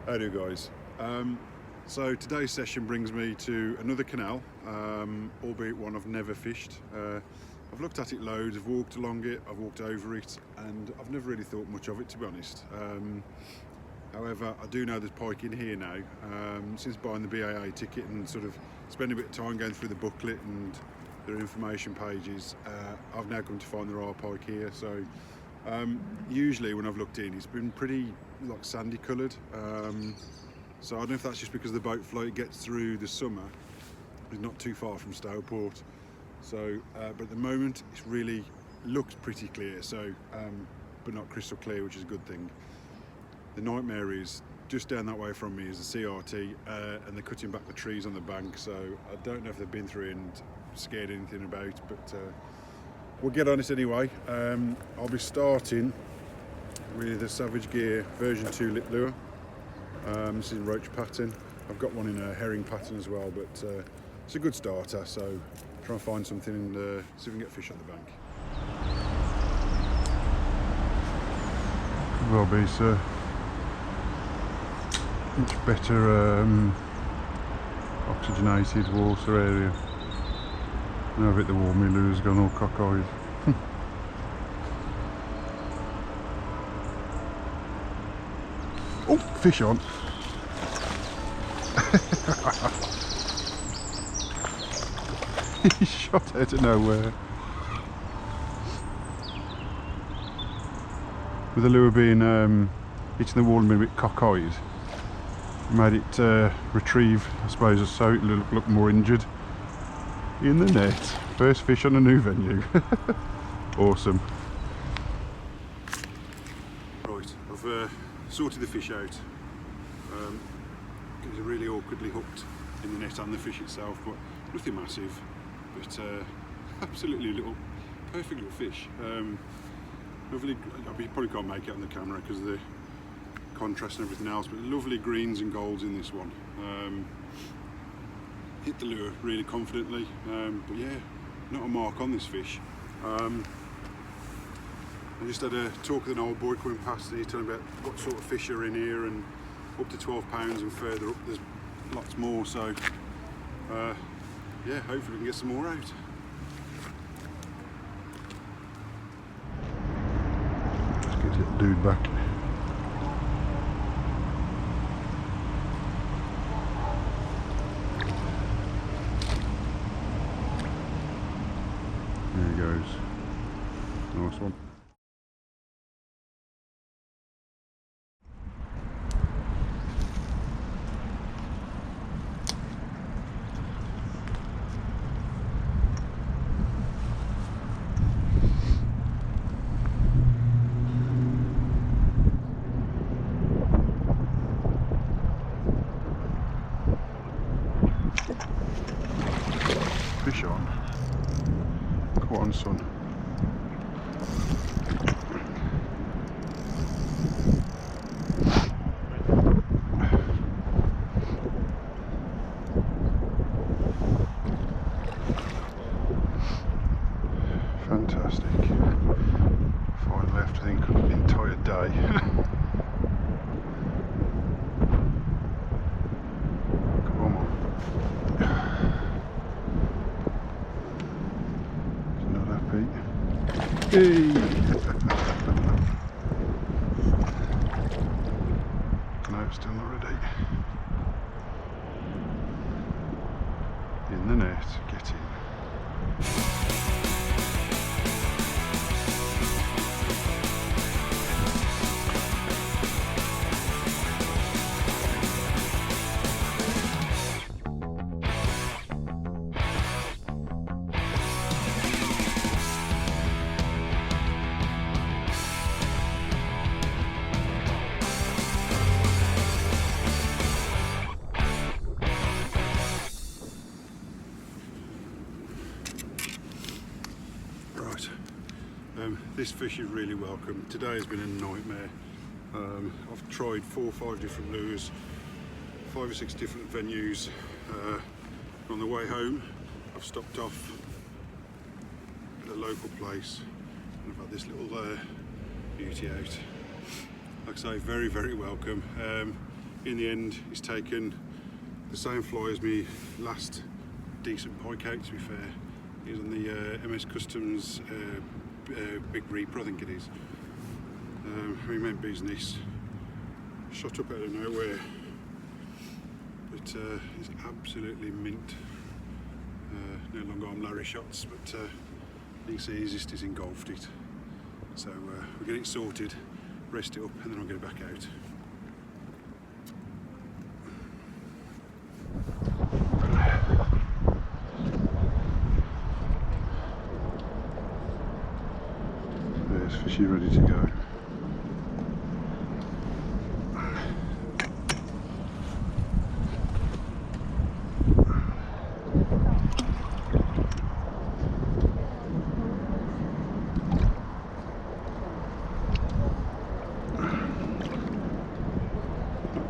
How do you guys? So today's session brings me to another canal, albeit one I've never fished. I've looked at it loads, I've walked along it, I've walked over it, and I've never really thought much of it, to be honest. However, I do know there's pike in here now. Since buying the BAA ticket and sort of spending a bit of time going through the booklet and their information pages, I've now come to find there are pike here. So usually when I've looked in, it's been pretty like sandy coloured. So I don't know if that's just because the boat float gets through the summer. It's not too far from Stourport. So, but at the moment it's really looks pretty clear. So, but not crystal clear, which is a good thing. The nightmare is just down that way from me is the CRT, and they're cutting back the trees on the bank. So I don't know if they've been through and scared anything about, but we'll get on it anyway. I'll be starting with a Savage Gear version 2 lip lure. This is in roach pattern. I've got one in a herring pattern as well, but it's a good starter. So try and find something and see if we can get fish on the bank. Could well be so much better oxygenated water area. Now I bet the warmie lure's gone all cockeyed. Oh, fish on. He shot out of nowhere. With the lure being hitting the wall and being a bit cockeyed, made it retrieve, I suppose, so it look more injured. In the net, first fish on a new venue. Awesome. Right, I've sorted the fish out. It's really awkwardly hooked in the net and the fish itself, but nothing massive. But absolutely little, perfect little fish. Lovely. I probably can't make it on the camera because of the contrast and everything else, but lovely greens and golds in this one. Hit the lure really confidently, but yeah, not a mark on this fish. I just had a talk with an old boy coming past and he told me about what sort of fish are in here, and up to 12 pounds and further up there's lots more, so yeah, hopefully we can get some more out. Let's get that dude back. There he goes. Nice one. Fish on. Go on, son. Fantastic. Fine left, I think, the entire day. Come on. He's not happy. Hey! No, still not ready. In the net, get in. This fish is really welcome. Today has been a nightmare. I've tried 4 or 5 different lures, 5 or 6 different venues. On the way home, I've stopped off at a local place and I've had this little beauty out. Like I say, very, very welcome. in the end he's taken the same fly as me last decent pike out, to be fair. He's on the Mscustom's Big Reaper, I think it is. We meant business. Shot up out of nowhere, but it's absolutely mint. No longer on Larry shots, but you can see he's just engulfed it. So we'll get it sorted, rest it up, and then I'll get it back out. There's fishy ready to go.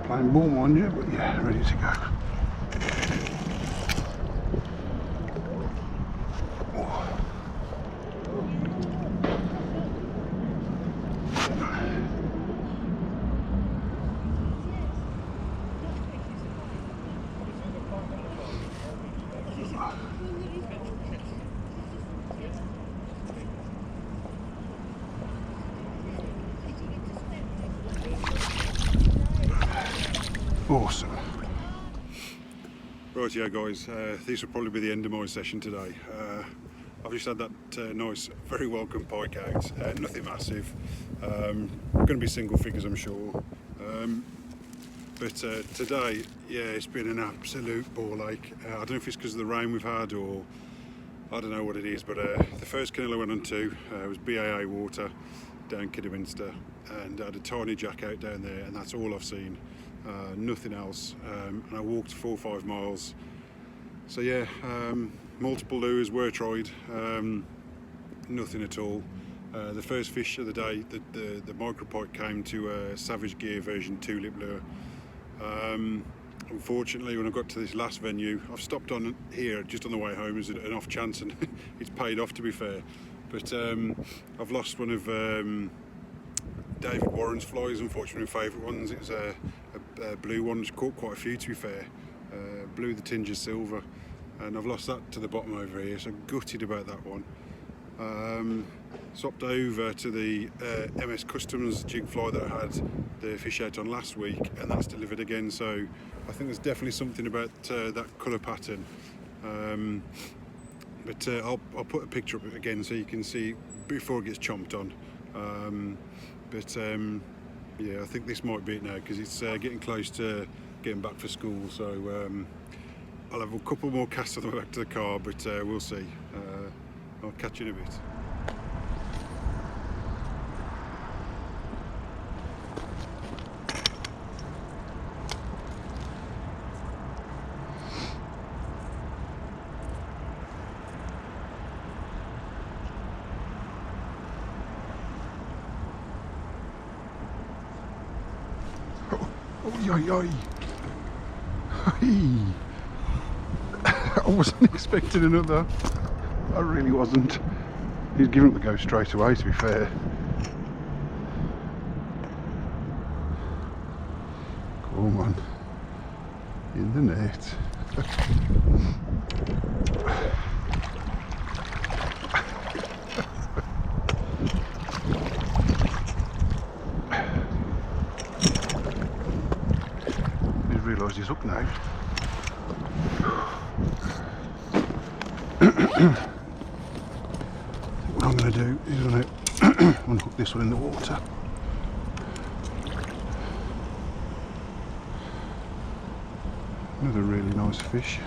Plain ball, mind you, but yeah, ready to go. Awesome. Right, yeah guys, this will probably be the end of my session today. I've just had that nice, very welcome pike out, nothing massive. Going to be single figures, I'm sure. But today, yeah, it's been an absolute ball ache. I don't know if it's because of the rain we've had or I don't know what it is, but the first canal I went on to was BAA water down Kidderminster, and I had a tiny jack out down there, and that's all I've seen. Nothing else, and I walked 4 or 5 miles. So yeah, multiple lures were tried, nothing at all. The first fish of the day, the micro pike, came to a Savage Gear version 2-lip lure. Unfortunately, when I got to this last venue, I've stopped on here just on the way home as an off chance, and it's paid off, to be fair. But I've lost one of David Warren's flies, unfortunately, my favourite ones. It was a blue one, which caught quite a few, to be fair. Blue the tinge of silver, and I've lost that to the bottom over here, so gutted about that one. Swapped over to the Mscustom's Jig-fly that I had the fish out on last week, and that's delivered again, so I think there's definitely something about that colour pattern. But I'll put a picture up again so you can see before it gets chomped on. Yeah, I think this might be it now, because it's getting close to getting back for school, so I'll have a couple more casts on the way back to the car, but we'll see. I'll catch you in a bit. Oi. I wasn't expecting another. I really wasn't. He's given up the ghost straight away, to be fair. Come on. In the net. Realised he's up now. I think what I'm going to do is I'm going to unhook this one in the water. Another really nice fish.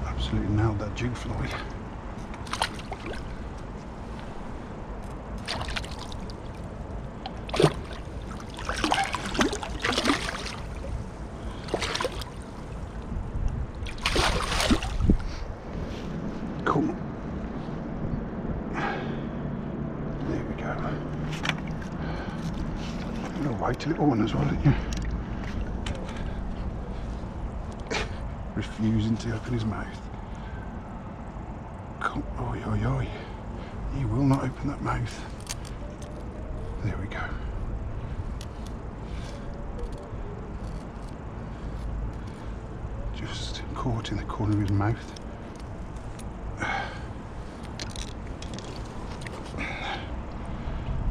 Absolutely nailed that Jig-fly. Wait a little one as well, didn't you? Refusing to open his mouth. Come, oi. He will not open that mouth. There we go. just caught in the corner of his mouth.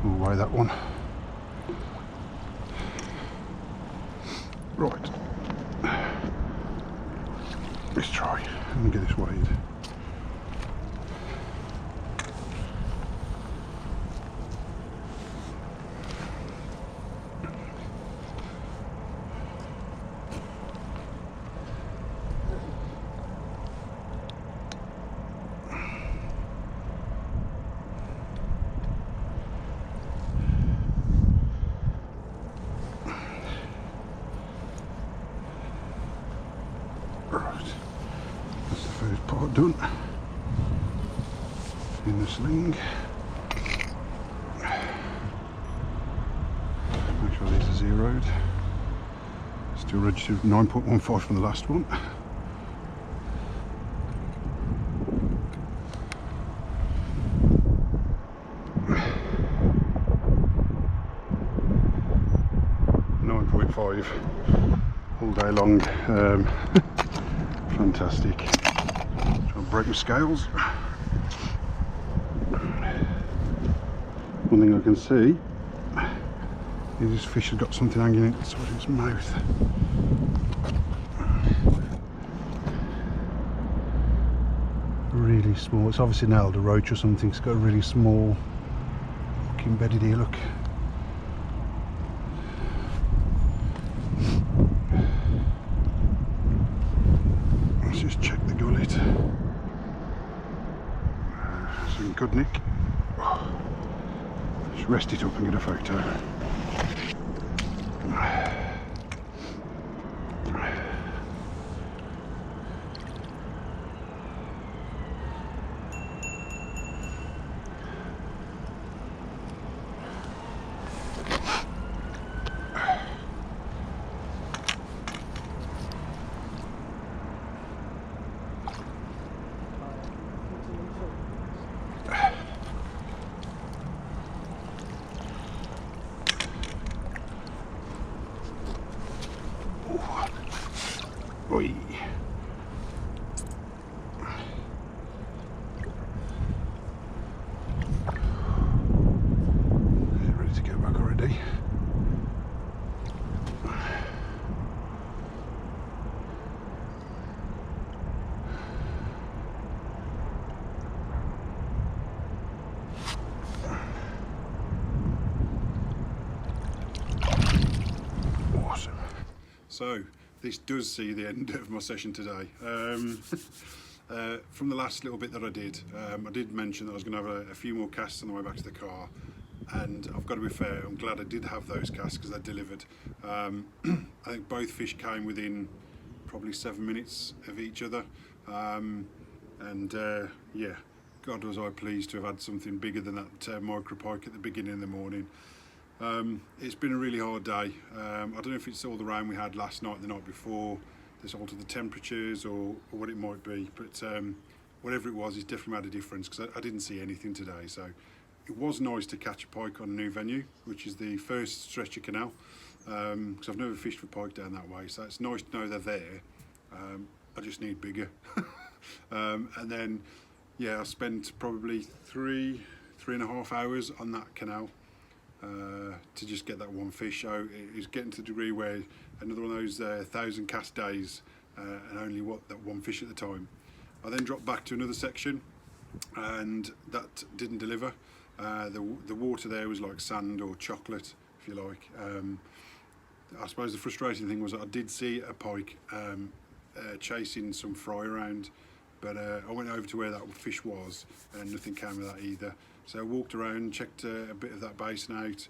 Away that one. Right. Let's try and get this weighed. Right, that's the first part done. In the sling. Make sure these are zeroed. Still registered 9.15 from the last one. All day long. Fantastic. Try and break my scales. One thing I can see is this fish has got something hanging in its mouth. Really small. It's obviously nailed a roach or something. It's got a really small hook embedded here. Look. Just check the gullet. Some good nick. Just rest it up and get a photo. Oi. Ready to go back already. Awesome. So this does see the end of my session today. From the last little bit that I did mention that I was going to have a few more casts on the way back to the car, and I've got to be fair, I'm glad I did have those casts because they delivered. I think both fish came within probably 7 minutes of each other, yeah, God was I pleased to have had something bigger than that micro pike at the beginning of the morning. It's been a really hard day. I don't know if it's all the rain we had last night, the night before, this altered the temperatures or what it might be, but whatever it was, it's definitely made a difference because I didn't see anything today. So it was nice to catch a pike on a new venue, which is the first stretch of canal, because I've never fished for pike down that way, so it's nice to know they're there. I just need bigger. And then, yeah, I spent probably three and a half hours on that canal. To just get that one fish out. It was getting to the degree where another one of those 1,000 cast days and only that one fish at the time. I then dropped back to another section and that didn't deliver. The water there was like sand or chocolate, if you like. I suppose the frustrating thing was that I did see a pike chasing some fry around, but I went over to where that fish was and nothing came of that either. So I walked around, checked a bit of that basin out,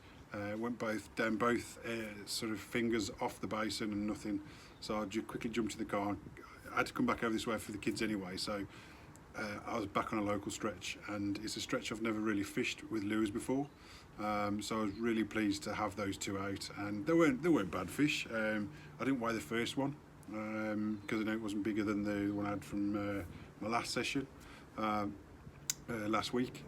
went down both sort of fingers off the basin and nothing. So I quickly jumped to the car. I had to come back over this way for the kids anyway, so I was back on a local stretch, and it's a stretch I've never really fished with lures before. So I was really pleased to have those two out, and they weren't bad fish. I didn't weigh the first one because I know it wasn't bigger than the one I had from my last session. Last week,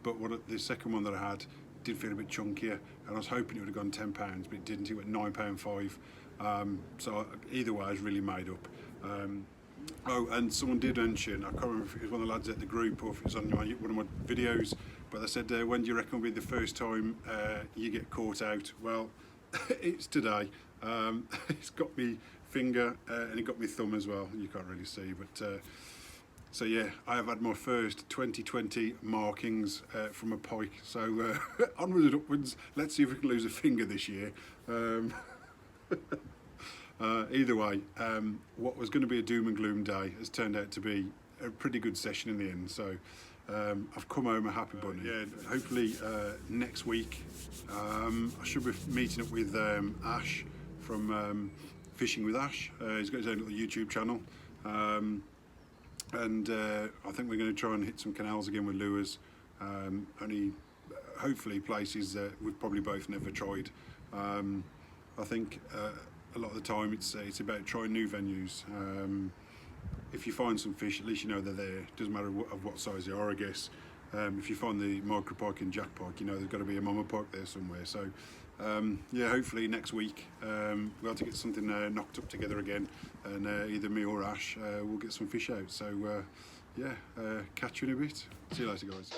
but the second one that I had did feel a bit chunkier, and I was hoping it would have gone £10, but it didn't. It went £9.5. So either way, I was really made up. Oh, and someone did mention, I can't remember if it was one of the lads at the group or if it was on one of my videos, but they said, when do you reckon will be the first time you get caught out? Well, it's today. It's got me finger and it got me thumb as well. You can't really see, but so yeah, I have had my first 2020 markings from a pike. So onwards and upwards. Let's see if we can lose a finger this year. Either way, what was going to be a doom and gloom day has turned out to be a pretty good session in the end. So I've come home a happy bunny. Yeah, hopefully next week I should be meeting up with Ash from Fishing with Ash. He's got his own little YouTube channel, and I think we're going to try and hit some canals again with lures. Only hopefully places that we've probably both never tried. I think a lot of the time it's about trying new venues. If you find some fish, at least you know they're there. It doesn't matter of what size they are, I guess. If you find the micro pike and jack pike, you know there's got to be a mama pike there somewhere. So yeah, hopefully next week we'll be able to get something knocked up together again, and either me or Ash will get some fish out. So yeah, catch you in a bit. See you later, guys.